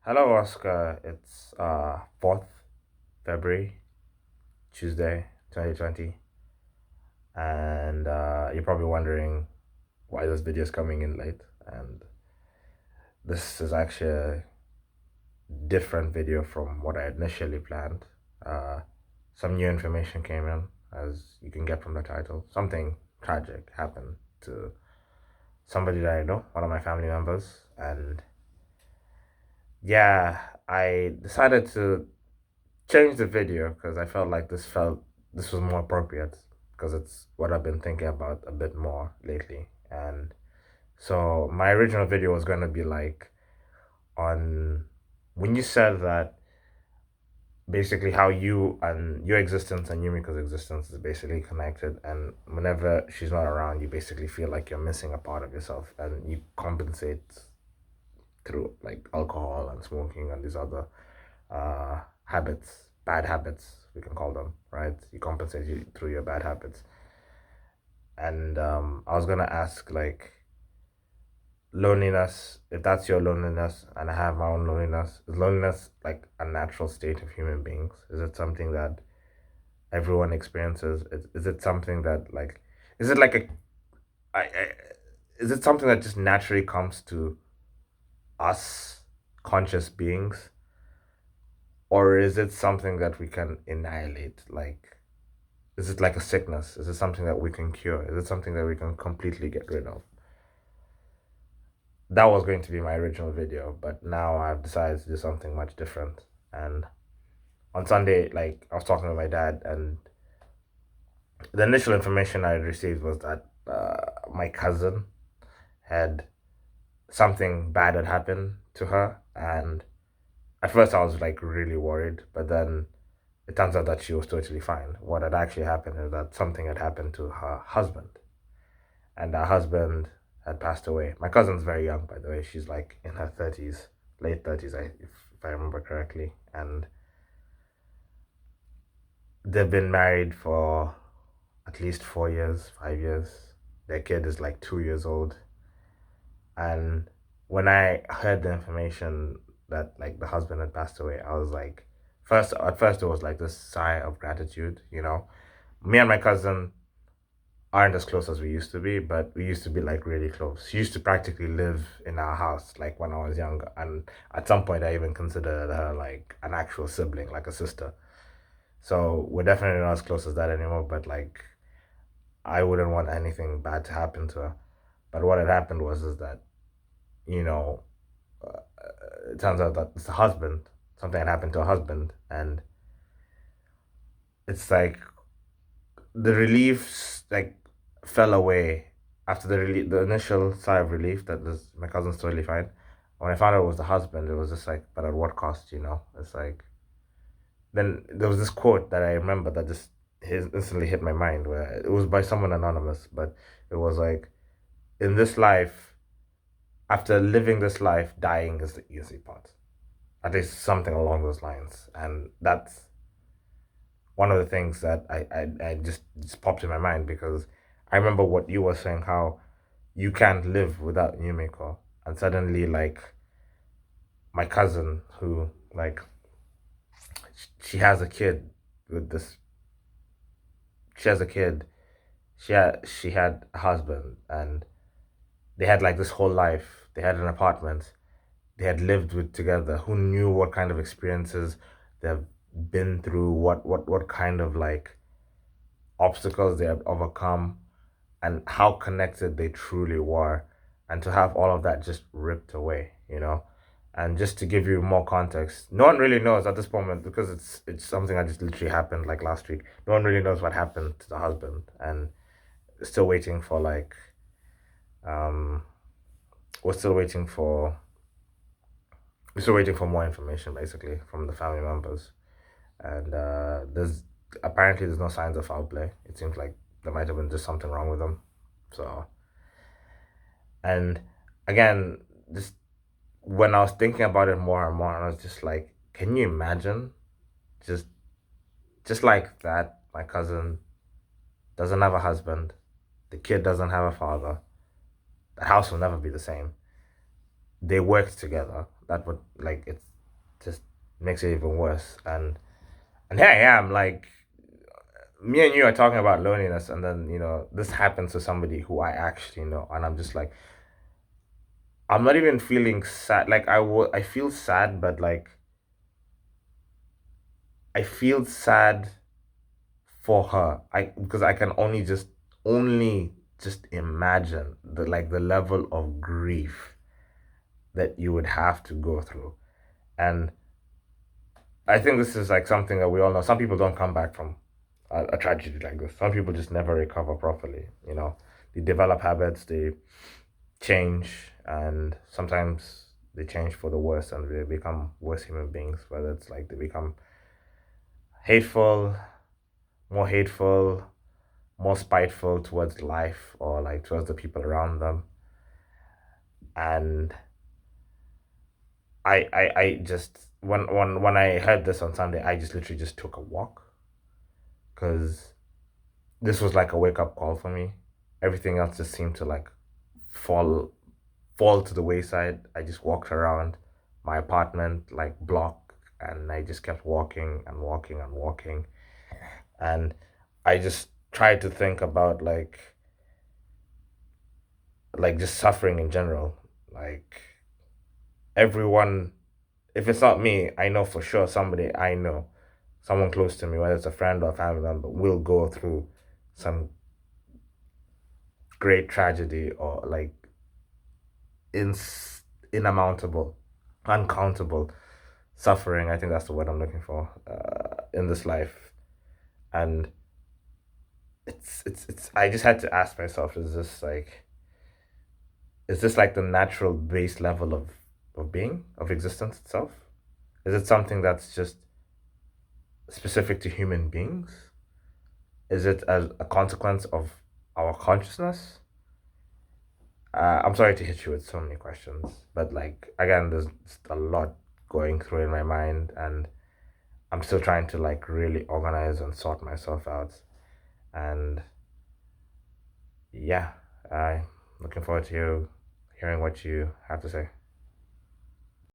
Hello, Oscar. It's 4th February, Tuesday, 2020. And you're probably wondering why this video is coming in late. And this is actually a different video from what I initially planned. Uh, some new information came in, as you can get from the title. Something tragic happened to somebody that I know, one of my family members. And yeah, I decided to change the video because I felt like this was more appropriate because it's what I've been thinking about a bit more lately. And so my original video was going to be like on when you said that basically how you and your existence and Yumiko's existence is basically connected, and whenever she's not around you basically feel like you're missing a part of yourself, and you compensate through like alcohol and smoking and these other habits, bad habits, we can call them, right? You compensate you through your bad habits. And I was gonna ask like loneliness, if that's your loneliness and I have my own loneliness, is loneliness like a natural state of human beings? Is it something that everyone experiences? Is it something that like is it like a I is it something that just naturally comes to us conscious beings, or is it something that we can annihilate? Like, is it like a sickness? Is it something that we can cure? Is it something that we can completely get rid of? That was going to be my original video, but now I've decided to do something much different. And on Sunday, like I was talking to my dad, and the initial information I received was that my cousin had something bad had happened to her, and at first I was like really worried, but then it turns out that she was totally fine. What had actually happened is that something had happened to her husband, and her husband had passed away. My cousin's very young, by the way. She's like in her 30s, late 30s, if I remember correctly. And they've been married for at least 4 years, 5 years. Their kid is like 2 years old. And when I heard the information that like the husband had passed away, I was like, at first it was like this sigh of gratitude, you know. Me and my cousin aren't as close as we used to be, but we used to be like really close. She used to practically live in our house like when I was younger, and at some point I even considered her like an actual sibling, like a sister. So we're definitely not as close as that anymore, but like I wouldn't want anything bad to happen to her. But what had happened was is that, you know, uh, it turns out that it's the husband, something had happened to her husband, and it's like the relief like fell away after the initial sigh of relief that this, my cousin's totally fine. When I found out it was the husband, it was just like, but at what cost, you know? It's like then there was this quote that I remember that just instantly hit my mind, where it was by someone anonymous, but it was like, in this life, after living this life, dying is the easy part. At least something along those lines, and that's one of the things that I just popped in my mind because I remember what you were saying, how you can't live without Yumiko. And suddenly, like, my cousin, who, like, she has a kid with this, she has a kid, she had a husband, and they had, like, this whole life. They had an apartment. They had lived with together. Who knew what kind of experiences they've been through, what kind of, like, obstacles they have overcome, and how connected they truly were, and to have all of that just ripped away, you know. And just to give you more context, no one really knows at this moment because it's something that just literally happened like last week. No one really knows what happened to the husband, and still waiting for like um we're still waiting for we're still waiting for more information basically from the family members. And there's no signs of foul play. It seems like there might have been just something wrong with them. So, and again, just when I was thinking about it more and more, I was just like, can you imagine? Just just like that, my cousin doesn't have a husband, the kid doesn't have a father, the house will never be the same. They worked together. That would like it's just makes it even worse. And here I am, like me and you are talking about loneliness, and then this happens to somebody who I actually know, and I'm just like, I'm not even feeling sad. Like I feel sad, but like I feel sad for her. I Because I can only just imagine the level of grief that you would have to go through. And I think this is like something that we all know. Some people don't come back from a tragedy like this. Some people just never recover properly. They develop habits, they change, and sometimes they change for the worse, and they become worse human beings. Whether it's like they become hateful, more hateful, more spiteful towards life, or like towards the people around them. And I just when I heard this on Sunday, I just literally just took a walk, because this was like a wake up call for me. Everything else just seemed to like fall fall to the wayside. I just walked around my apartment like block, and I just kept walking and walking and walking. And I just tried to think about like just suffering in general. Like everyone, if it's not me, I know for sure somebody I know, someone close to me, whether it's a friend or a family member, will go through some great tragedy, or like ins inamountable, uncountable suffering. I think that's the word I'm looking for, in this life. And it's I just had to ask myself, is this like the natural base level of being, of existence itself? Is it something that's just specific to human beings? Is it as a consequence of our consciousness? I'm sorry to hit you with so many questions, but like again, there's just a lot going through in my mind, and I'm still trying to like really organize and sort myself out. And yeah, I'm looking forward to you hearing what you have to say.